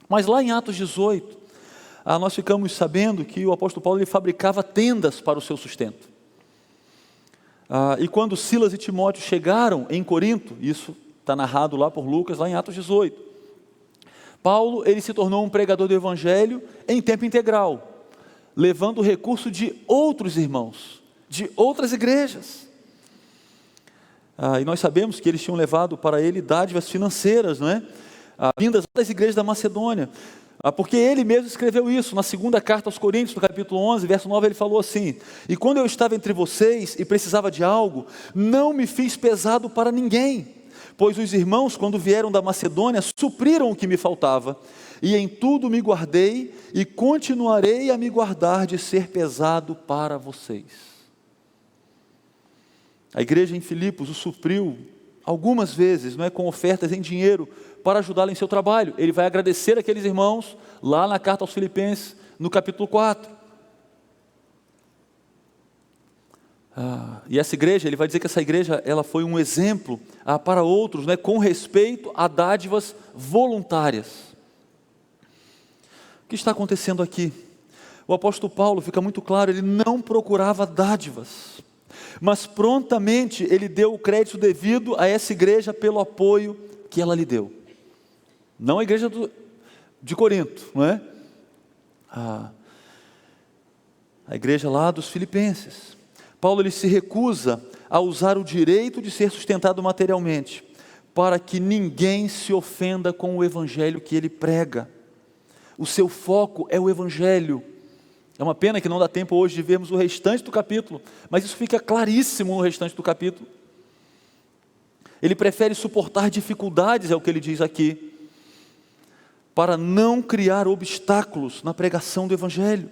Mas lá em Atos 18, nós ficamos sabendo que o apóstolo Paulo ele fabricava tendas para o seu sustento. E quando Silas e Timóteo chegaram em Corinto, isso está narrado lá por Lucas, lá em Atos 18, Paulo ele se tornou um pregador do evangelho em tempo integral, levando o recurso de outros irmãos, de outras igrejas. E nós sabemos que eles tinham levado para ele dádivas financeiras, não é? Vindas das igrejas da Macedônia, porque ele mesmo escreveu isso na segunda carta aos Coríntios, no capítulo 11, verso 9, ele falou assim: e quando eu estava entre vocês e precisava de algo, não me fiz pesado para ninguém, pois os irmãos, quando vieram da Macedônia, supriram o que me faltava, e em tudo me guardei, e continuarei a me guardar de ser pesado para vocês. A igreja em Filipos o supriu algumas vezes, não é, com ofertas em dinheiro, para ajudá-lo em seu trabalho. Ele vai agradecer aqueles irmãos, lá na carta aos Filipenses, no capítulo 4. E essa igreja, ele vai dizer que essa igreja, ela foi um exemplo para outros, né, com respeito a dádivas voluntárias. O que está acontecendo aqui? O apóstolo Paulo, fica muito claro, ele não procurava dádivas, mas prontamente ele deu o crédito devido a essa igreja pelo apoio que ela lhe deu. Não a igreja de Corinto, não é? A igreja lá dos Filipenses. Paulo ele se recusa a usar o direito de ser sustentado materialmente, para que ninguém se ofenda com o evangelho que ele prega. O seu foco é o evangelho. É uma pena que não dá tempo hoje de vermos o restante do capítulo, mas isso fica claríssimo no restante do capítulo. Ele prefere suportar dificuldades, é o que ele diz aqui, para não criar obstáculos na pregação do evangelho.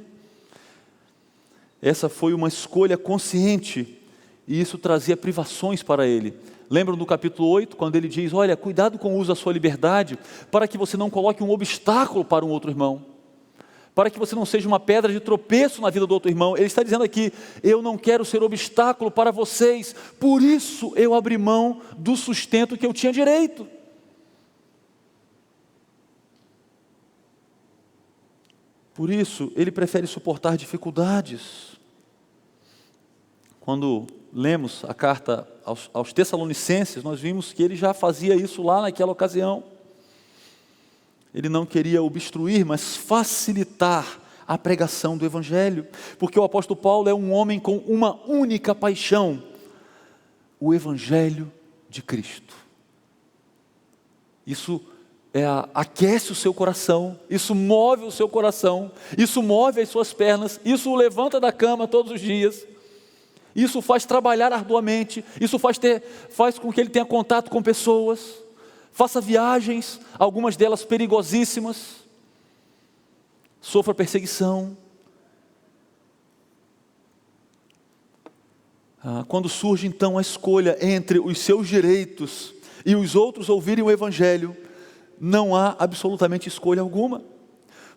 Essa foi uma escolha consciente, e isso trazia privações para ele. Lembram do capítulo 8, quando ele diz: olha, cuidado com o uso da sua liberdade, para que você não coloque um obstáculo para um outro irmão, para que você não seja uma pedra de tropeço na vida do outro irmão. Ele está dizendo aqui: eu não quero ser obstáculo para vocês, por isso eu abri mão do sustento que eu tinha direito. Por isso, ele prefere suportar dificuldades. Quando lemos a carta aos Tessalonicenses, nós vimos que ele já fazia isso lá naquela ocasião. Ele não queria obstruir, mas facilitar a pregação do evangelho, porque o apóstolo Paulo é um homem com uma única paixão: o evangelho de Cristo. Isso aquece o seu coração, isso move o seu coração, isso move as suas pernas, isso o levanta da cama todos os dias, isso faz trabalhar arduamente, isso faz com que ele tenha contato com pessoas, faça viagens, algumas delas perigosíssimas, sofra perseguição. Quando surge então a escolha entre os seus direitos e os outros ouvirem o evangelho, não há absolutamente escolha alguma,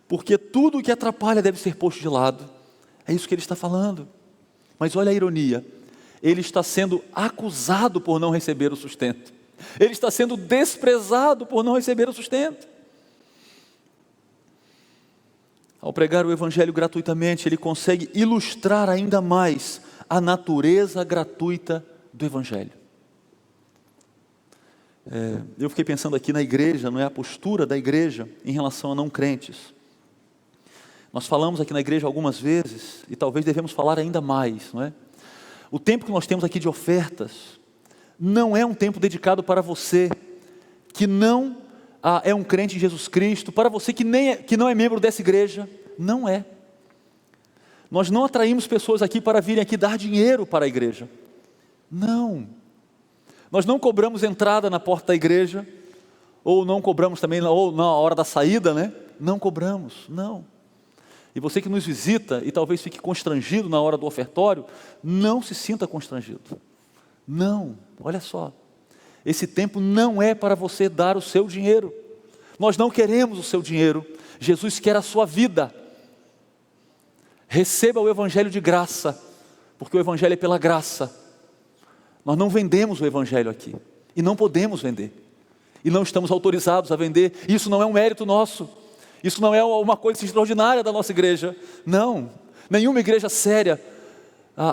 porque tudo o que atrapalha deve ser posto de lado. É isso que ele está falando. Mas olha a ironia: ele está sendo acusado por não receber o sustento, ele está sendo desprezado por não receber o sustento. Ao pregar o evangelho gratuitamente, ele consegue ilustrar ainda mais a natureza gratuita do evangelho. Eu fiquei pensando aqui na igreja, não é, a postura da igreja em relação a não crentes. Nós falamos aqui na igreja algumas vezes, e talvez devemos falar ainda mais, não é? O tempo que nós temos aqui de ofertas não é um tempo dedicado para você que não é um crente em Jesus Cristo, para você que não é membro dessa igreja. Não é. Nós não atraímos pessoas aqui para virem aqui dar dinheiro para a igreja. Não. Nós não cobramos entrada na porta da igreja, ou não cobramos também ou na hora da saída, né? Não cobramos, não. E você que nos visita e talvez fique constrangido na hora do ofertório, não se sinta constrangido. Não, olha só, esse tempo não é para você dar o seu dinheiro. Nós não queremos o seu dinheiro, Jesus quer a sua vida. Receba o evangelho de graça, porque o evangelho é pela graça. Nós não vendemos o evangelho aqui, e não podemos vender. e não estamos autorizados a vender. Isso não é um mérito nosso, isso não é uma coisa extraordinária da nossa igreja. Não, nenhuma igreja séria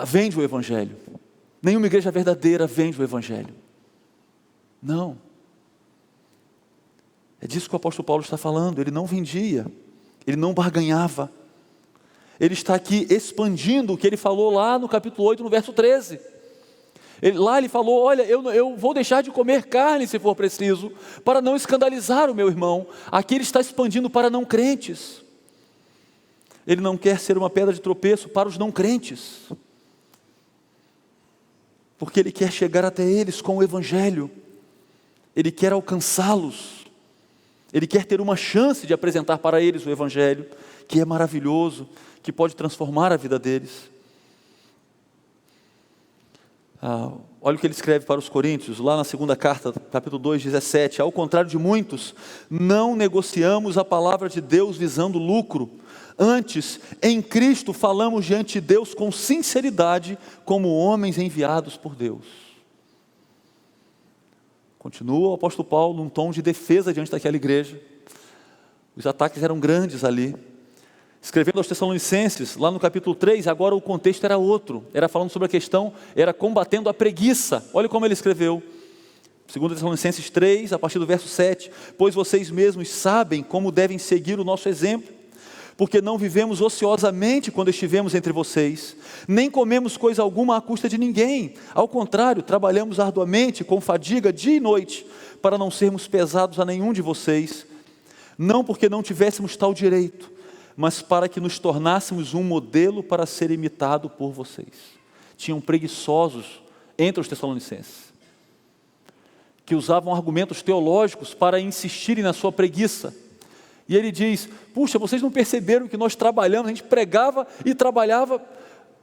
vende o Evangelho, nenhuma igreja verdadeira vende o Evangelho. Não, é disso que o apóstolo Paulo está falando. Ele não vendia, ele não barganhava. Ele está aqui expandindo o que ele falou lá no capítulo 8, no verso 13. Lá ele falou: olha, eu vou deixar de comer carne se for preciso, para não escandalizar o meu irmão. Aqui ele está expandindo para não crentes. Ele não quer ser uma pedra de tropeço para os não crentes, porque ele quer chegar até eles com o Evangelho, ele quer alcançá-los, ele quer ter uma chance de apresentar para eles o Evangelho, que é maravilhoso, que pode transformar a vida deles. Olha o que ele escreve para os Coríntios, lá na segunda carta, capítulo 2, 17. Ao contrário de muitos, não negociamos a palavra de Deus visando lucro. Antes, em Cristo, falamos diante de Deus com sinceridade, como homens enviados por Deus. Continua o apóstolo Paulo num tom de defesa diante daquela igreja. Os ataques eram grandes ali. Escrevendo aos Tessalonicenses, lá no capítulo 3, agora o contexto era outro, era falando sobre a questão, era combatendo a preguiça. Olha como ele escreveu, 2 Tessalonicenses 3, a partir do verso 7, pois vocês mesmos sabem como devem seguir o nosso exemplo, porque não vivemos ociosamente quando estivemos entre vocês, nem comemos coisa alguma à custa de ninguém, ao contrário, trabalhamos arduamente, com fadiga, dia e noite, para não sermos pesados a nenhum de vocês, não porque não tivéssemos tal direito, mas para que nos tornássemos um modelo para ser imitado por vocês. Tinham preguiçosos entre os Tessalonicenses, que usavam argumentos teológicos para insistirem na sua preguiça. E ele diz: puxa, vocês não perceberam que nós trabalhamos, a gente pregava e trabalhava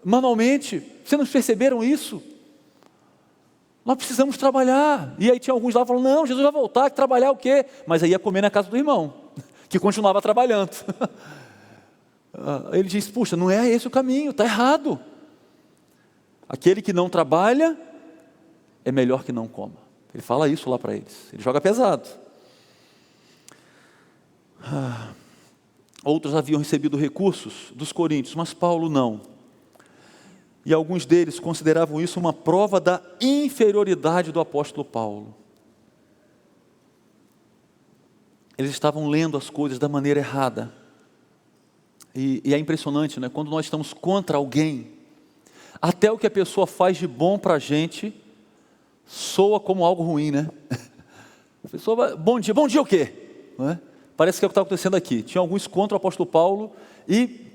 manualmente, vocês não perceberam isso? Nós precisamos trabalhar. E aí tinha alguns lá falando: não, Jesus vai voltar, que trabalhar o quê? Mas aí ia comer na casa do irmão, que continuava trabalhando. Ele diz: puxa, não é esse o caminho, está errado. Aquele que não trabalha, é melhor que não coma. Ele fala isso lá para eles, ele joga pesado. Outros haviam recebido recursos dos coríntios, mas Paulo não. E alguns deles consideravam isso uma prova da inferioridade do apóstolo Paulo. Eles estavam lendo as coisas da maneira errada. E é impressionante, né? Quando nós estamos contra alguém, até o que a pessoa faz de bom para a gente, soa como algo ruim, né? A pessoa, bom dia o quê? Não é? Parece que é o que está acontecendo aqui. Tinha alguns contra o apóstolo Paulo, e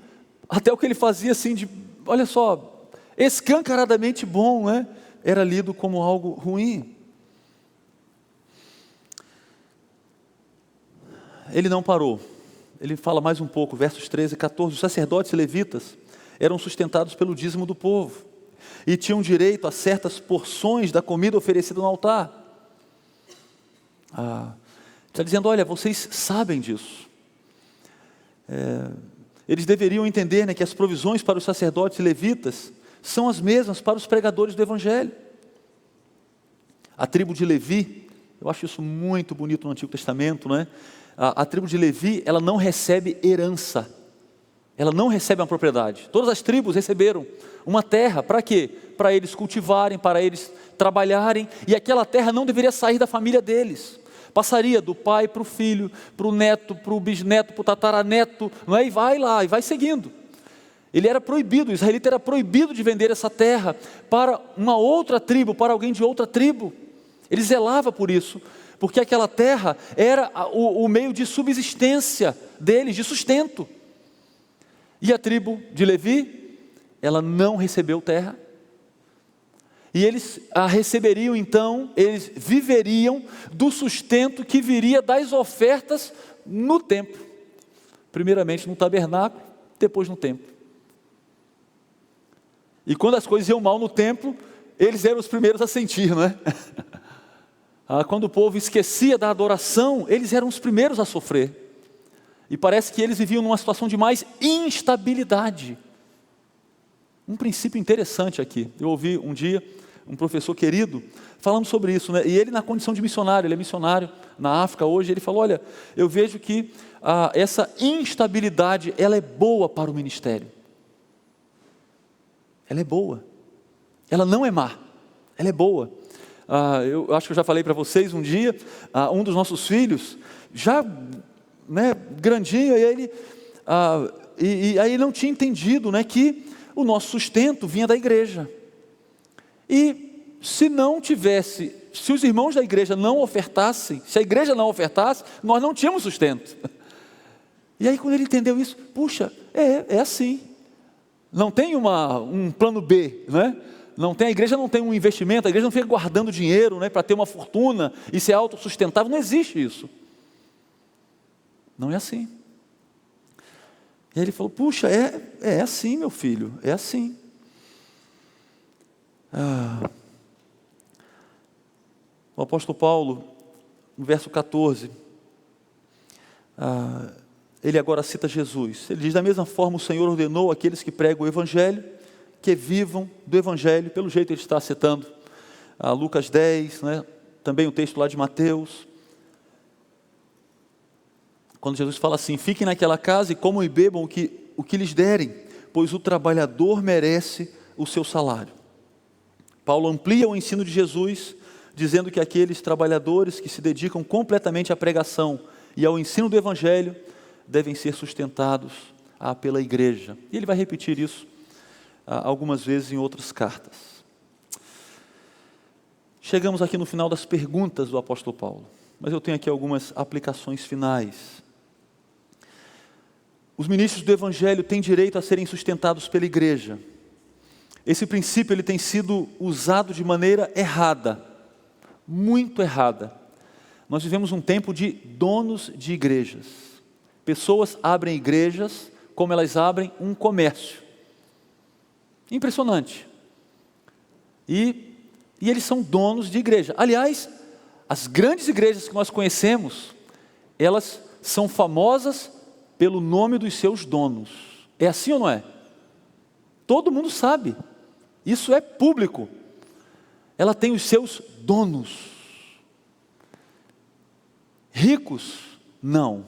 até o que ele fazia assim, olha só, escancaradamente bom, né? Era lido como algo ruim. Ele não parou. Ele fala mais um pouco, versos 13 e 14, os sacerdotes e levitas eram sustentados pelo dízimo do povo, e tinham direito a certas porções da comida oferecida no altar. Está dizendo: olha, vocês sabem disso. Eles deveriam entender, né, que as provisões para os sacerdotes e levitas são as mesmas para os pregadores do Evangelho. A tribo de Levi, eu acho isso muito bonito no Antigo Testamento, né? A tribo de Levi, ela não recebe herança, ela não recebe uma propriedade. Todas as tribos receberam uma terra, para quê? Para eles cultivarem, para eles trabalharem, e aquela terra não deveria sair da família deles, passaria do pai para o filho, para o neto, para o bisneto, para o tataraneto, não é? E vai lá, e vai seguindo. Ele era proibido, o israelita era proibido de vender essa terra para uma outra tribo, para alguém de outra tribo. Ele zelava por isso, porque aquela terra era o meio de subsistência deles, de sustento. E a tribo de Levi, ela não recebeu terra, e eles a receberiam então, eles viveriam do sustento que viria das ofertas no templo, primeiramente no tabernáculo, depois no templo. E quando as coisas iam mal no templo, eles eram os primeiros a sentir, não é? Quando o povo esquecia da adoração, eles eram os primeiros a sofrer. E parece que eles viviam numa situação de mais instabilidade. Um princípio interessante aqui. Eu ouvi um dia um professor querido, falamos sobre isso, né? E ele na condição de missionário, ele é missionário na África hoje, ele falou, olha, eu vejo que essa instabilidade, ela é boa para o ministério. Ela é boa. Ela não é má, ela é boa. Eu acho que eu já falei para vocês um dia, um dos nossos filhos, já grandinho, e aí não tinha entendido, né, que o nosso sustento vinha da igreja. E se os irmãos da igreja não ofertassem, se a igreja não ofertasse, nós não tínhamos sustento. E aí quando ele entendeu isso, puxa, é assim. Não tem um plano B, né? A igreja não tem um investimento, a igreja não fica guardando dinheiro, né, para ter uma fortuna e ser autossustentável, não existe isso. Não é assim. E aí ele falou, puxa, é assim, meu filho, é assim. O apóstolo Paulo, no verso 14, ele agora cita Jesus. Ele diz, da mesma forma o Senhor ordenou àqueles que pregam o Evangelho, que vivam do Evangelho. Pelo jeito ele está citando Lucas 10, né? Também o texto lá de Mateus, quando Jesus fala assim, fiquem naquela casa e comam e bebam o que lhes derem, pois o trabalhador merece o seu salário. Paulo amplia o ensino de Jesus, dizendo que aqueles trabalhadores que se dedicam completamente à pregação e ao ensino do Evangelho, devem ser sustentados pela igreja. E ele vai repetir isso algumas vezes em outras cartas. Chegamos aqui no final das perguntas do apóstolo Paulo, mas eu tenho aqui algumas aplicações finais. Os ministros do Evangelho têm direito a serem sustentados pela igreja. Esse princípio ele tem sido usado de maneira errada, muito errada. Nós vivemos um tempo de donos de igrejas. Pessoas abrem igrejas como elas abrem um comércio. Impressionante. E eles são donos de igreja. Aliás, as grandes igrejas que nós conhecemos, elas são famosas pelo nome dos seus donos. É assim ou não é? Todo mundo sabe. Isso é público. Ela tem os seus donos. Ricos? Não.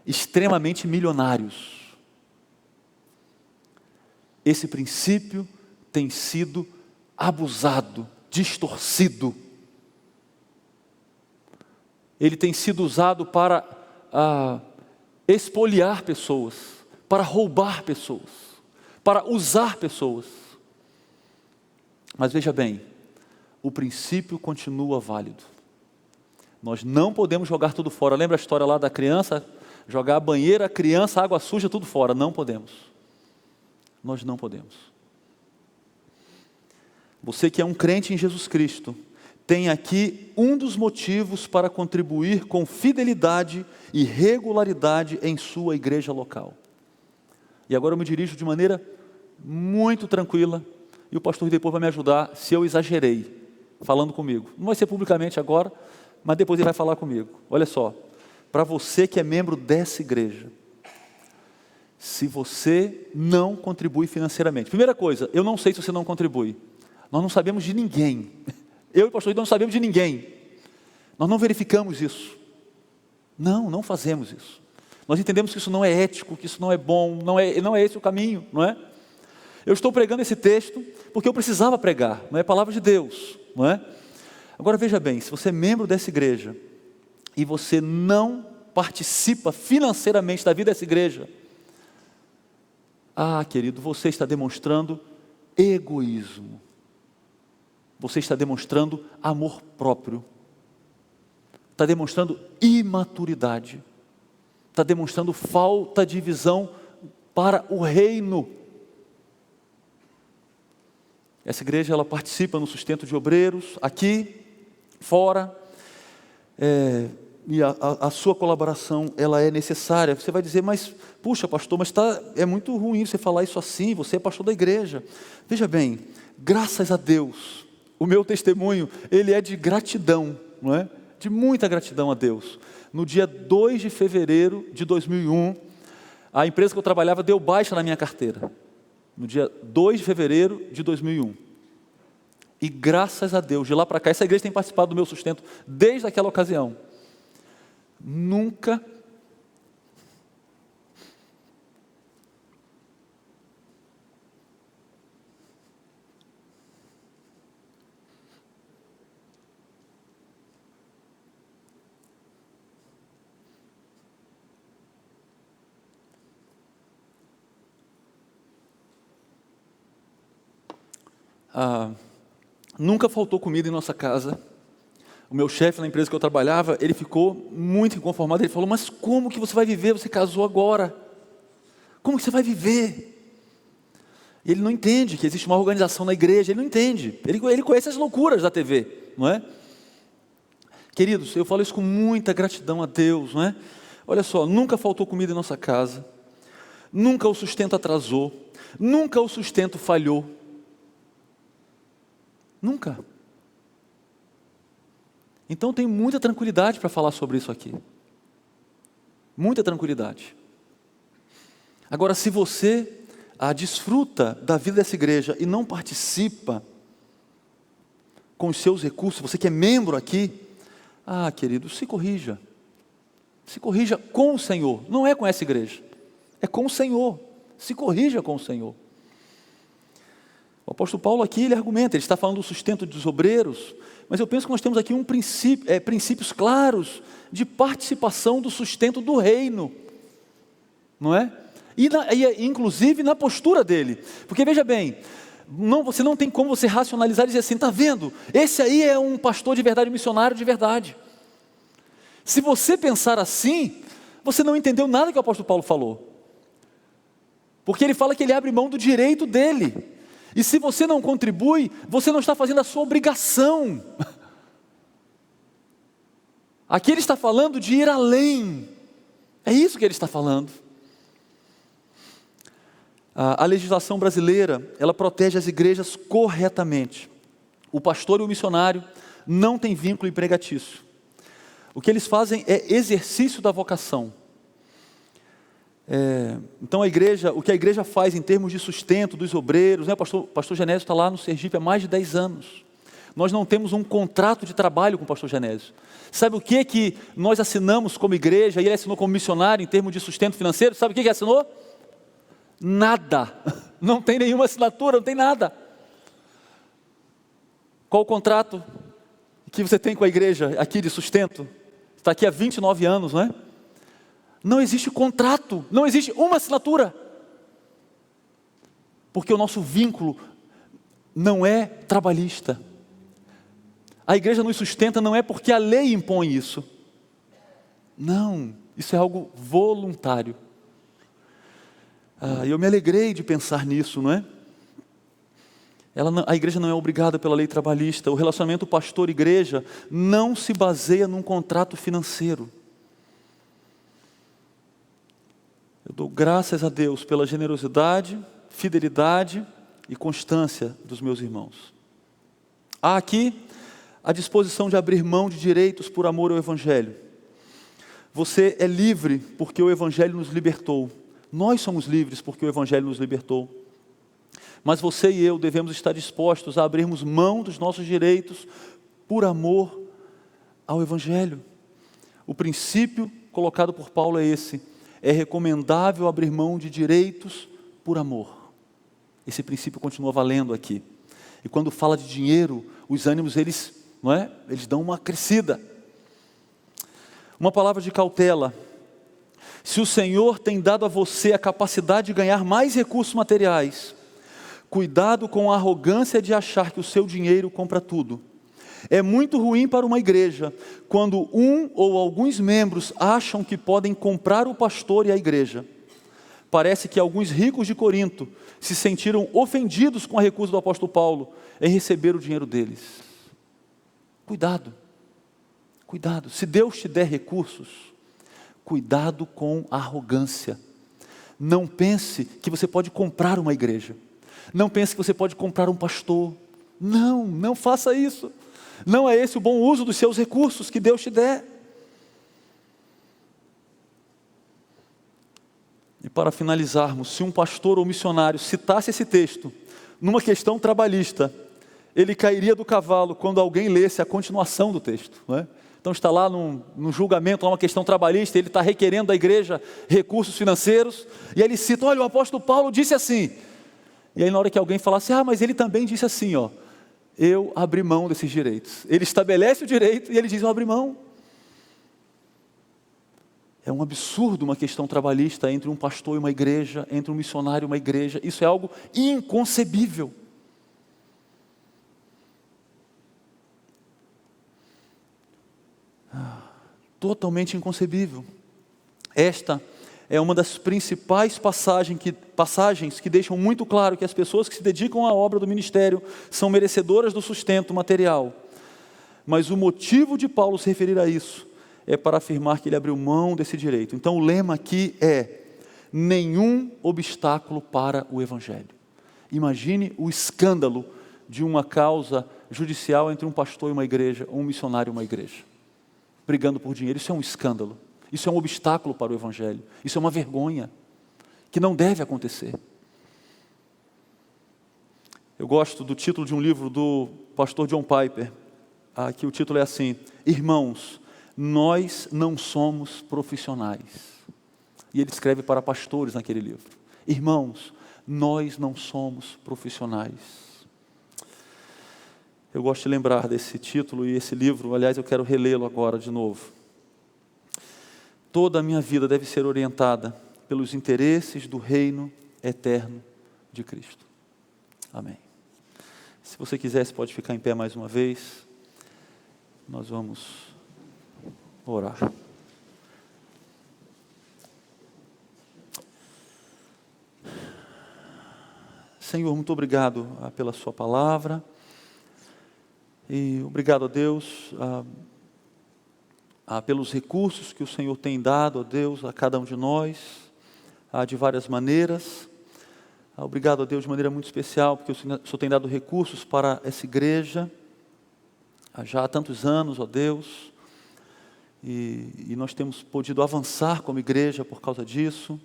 Extremamente milionários. Esse princípio tem sido abusado, distorcido. Ele tem sido usado para expoliar pessoas, para roubar pessoas, para usar pessoas. Mas veja bem, o princípio continua válido. Nós não podemos jogar tudo fora. Lembra a história lá da criança? Jogar a banheira, a criança, água suja, tudo fora. Não podemos. Nós não podemos. Você que é um crente em Jesus Cristo, tem aqui um dos motivos para contribuir com fidelidade e regularidade em sua igreja local. E agora eu me dirijo de maneira muito tranquila, e o pastor depois vai me ajudar se eu exagerei, falando comigo. Não vai ser publicamente agora, mas depois ele vai falar comigo. Olha só, para você que é membro dessa igreja, se você não contribui financeiramente, primeira coisa, eu não sei se você não contribui, nós não sabemos de ninguém, eu e o pastor não sabemos de ninguém, nós não verificamos isso, não fazemos isso, nós entendemos que isso não é ético, que isso não é bom, não é esse o caminho, não é? Eu estou pregando esse texto porque eu precisava pregar, não é palavra de Deus, não é? Agora veja bem, se você é membro dessa igreja e você não participa financeiramente da vida dessa igreja, querido, você está demonstrando egoísmo, você está demonstrando amor próprio, está demonstrando imaturidade, está demonstrando falta de visão para o reino. Essa igreja ela participa no sustento de obreiros, aqui, fora, e a sua colaboração ela é necessária. Você vai dizer, mas puxa pastor, mas é muito ruim você falar isso assim, você é pastor da igreja. Veja bem, graças a Deus, o meu testemunho, ele é de gratidão, não é? De muita gratidão a Deus. No dia 2 de fevereiro de 2001, a empresa que eu trabalhava deu baixa na minha carteira. No dia 2 de fevereiro de 2001. E graças a Deus, de lá para cá, essa igreja tem participado do meu sustento desde aquela ocasião. Nunca nunca faltou comida em nossa casa. O meu chefe na empresa que eu trabalhava, ele ficou muito inconformado. Ele falou: mas como que você vai viver? Você casou agora. Como que você vai viver? E ele não entende que existe uma organização na igreja. Ele não entende. Ele conhece as loucuras da TV, não é? Queridos, eu falo isso com muita gratidão a Deus, não é? Olha só, nunca faltou comida em nossa casa. Nunca o sustento atrasou. Nunca o sustento falhou. Nunca. Então tem muita tranquilidade para falar sobre isso aqui. Muita tranquilidade. Agora, se você desfruta da vida dessa igreja e não participa com os seus recursos, você que é membro aqui, querido, se corrija. Se corrija com o Senhor. Não é com essa igreja. É com o Senhor. Se corrija com o Senhor. O apóstolo Paulo aqui, ele argumenta, ele está falando do sustento dos obreiros, mas eu penso que nós temos aqui princípios claros de participação do sustento do reino, não é? E inclusive na postura dele, porque veja bem, você não tem como você racionalizar e dizer assim: está vendo, esse aí é um pastor de verdade, um missionário de verdade. Se você pensar assim, você não entendeu nada que o apóstolo Paulo falou, porque ele fala que ele abre mão do direito dele. E se você não contribui, você não está fazendo a sua obrigação. Aqui ele está falando de ir além. É isso que ele está falando. A legislação brasileira, ela protege as igrejas corretamente. O pastor e o missionário não têm vínculo empregatício. O que eles fazem é exercício da vocação. Então o que a igreja faz em termos de sustento dos obreiros, né? O pastor Genésio está lá no Sergipe há mais de 10 anos. Nós não temos um contrato de trabalho com o pastor Genésio. Sabe o que nós assinamos como igreja e ele assinou como missionário em termos de sustento financeiro? Sabe o que assinou? Nada. Não tem nenhuma assinatura, não tem nada. Qual o contrato que você tem com a igreja aqui de sustento? Está aqui há 29 anos, não é? Não existe contrato, não existe uma assinatura, porque o nosso vínculo não é trabalhista. A igreja nos sustenta não é porque a lei impõe isso, não, isso é algo voluntário. Eu me alegrei de pensar nisso, não é? A igreja não é obrigada pela lei trabalhista. O relacionamento pastor-igreja não se baseia num contrato financeiro. Eu dou graças a Deus pela generosidade, fidelidade e constância dos meus irmãos. Há aqui a disposição de abrir mão de direitos por amor ao Evangelho. Você é livre porque o Evangelho nos libertou. Nós somos livres porque o Evangelho nos libertou. Mas você e eu devemos estar dispostos a abrirmos mão dos nossos direitos por amor ao Evangelho. O princípio colocado por Paulo é esse: é recomendável abrir mão de direitos por amor. Esse princípio continua valendo aqui. E quando fala de dinheiro, os ânimos eles dão uma crescida. Uma palavra de cautela: se o Senhor tem dado a você a capacidade de ganhar mais recursos materiais, cuidado com a arrogância de achar que o seu dinheiro compra tudo. É muito ruim para uma igreja quando um ou alguns membros acham que podem comprar o pastor e a igreja. Parece que alguns ricos de Corinto se sentiram ofendidos com a recusa do apóstolo Paulo em receber o dinheiro deles. Cuidado, cuidado. Se Deus te der recursos, cuidado com a arrogância. Não pense que você pode comprar uma igreja. Não pense que você pode comprar um pastor. Não faça isso. Não é esse o bom uso dos seus recursos que Deus te der. E para finalizarmos, se um pastor ou missionário citasse esse texto numa questão trabalhista, ele cairia do cavalo quando alguém lesse a continuação do texto, não é? Então está lá num julgamento, uma questão trabalhista, ele está requerendo da igreja recursos financeiros, e aí ele cita, olha, o apóstolo Paulo disse assim. E aí na hora que alguém falasse, mas ele também disse assim, eu abri mão desses direitos. Ele estabelece o direito e ele diz, eu abri mão. É um absurdo uma questão trabalhista entre um pastor e uma igreja, entre um missionário e uma igreja. Isso é algo inconcebível. Totalmente inconcebível. Esta é uma das principais passagens que deixam muito claro que as pessoas que se dedicam à obra do ministério são merecedoras do sustento material. Mas o motivo de Paulo se referir a isso é para afirmar que ele abriu mão desse direito. Então o lema aqui é: nenhum obstáculo para o evangelho. Imagine o escândalo de uma causa judicial entre um pastor e uma igreja, ou um missionário e uma igreja, brigando por dinheiro. Isso é um escândalo. Isso é um obstáculo para o evangelho. Isso é uma vergonha que não deve acontecer. Eu gosto do título de um livro do pastor John Piper. Aqui o título é assim: Irmãos, nós não somos profissionais. E ele escreve para pastores naquele livro. Irmãos, nós não somos profissionais. Eu gosto de lembrar desse título e esse livro, aliás, eu quero relê-lo agora de novo. Toda a minha vida deve ser orientada pelos interesses do reino eterno de Cristo. Amém. Se você quiser, você pode ficar em pé mais uma vez. Nós vamos orar. Senhor, muito obrigado pela sua palavra. E obrigado a Deus pelos recursos que o Senhor tem dado, a Deus, a cada um de nós, de várias maneiras. Obrigado a Deus de maneira muito especial, porque o Senhor tem dado recursos para essa igreja, já há tantos anos, ó Deus, e nós temos podido avançar como igreja por causa disso.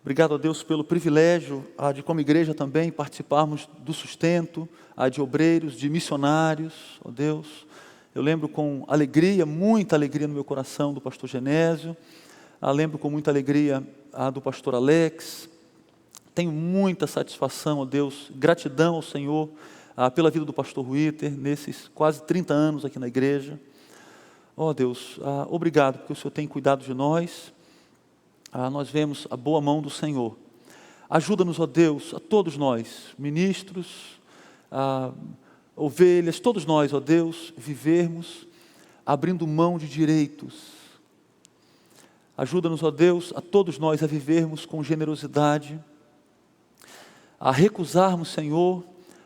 Obrigado a Deus pelo privilégio de como igreja também participarmos do sustento, de obreiros, de missionários, ó Deus. Eu lembro com alegria, muita alegria no meu coração do pastor Genésio, lembro com muita alegria do pastor Alex. Tenho muita satisfação, ó Deus, gratidão ao Senhor pela vida do pastor Ruiter, nesses quase 30 anos aqui na igreja. Ó Deus, obrigado porque o Senhor tem cuidado de nós. Nós vemos a boa mão do Senhor. Ajuda-nos, ó Deus, a todos nós, ministros, ovelhas, todos nós, ó Deus, vivermos abrindo mão de direitos. Ajuda-nos, ó Deus, a todos nós a vivermos com generosidade, a recusarmos, Senhor,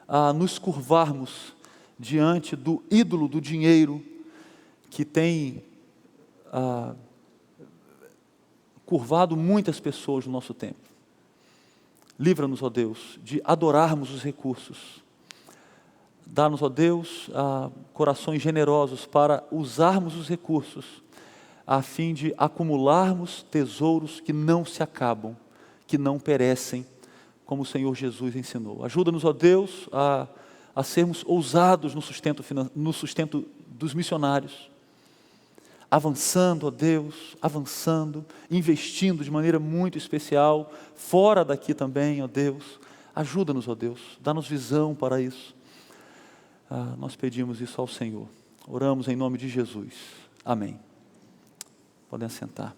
a nos curvarmos diante do ídolo do dinheiro que tem curvado muitas pessoas no nosso tempo. Livra-nos, ó Deus, de adorarmos os recursos. Dá-nos, ó Deus, corações generosos para usarmos os recursos, a fim de acumularmos tesouros que não se acabam, que não perecem, como o Senhor Jesus ensinou. Ajuda-nos, ó Deus, a sermos ousados no sustento dos missionários, avançando, ó Deus, investindo de maneira muito especial, fora daqui também, ó Deus. Ajuda-nos, ó Deus, dá-nos visão para isso. Nós pedimos isso ao Senhor. Oramos em nome de Jesus. Amém. Podem assentar.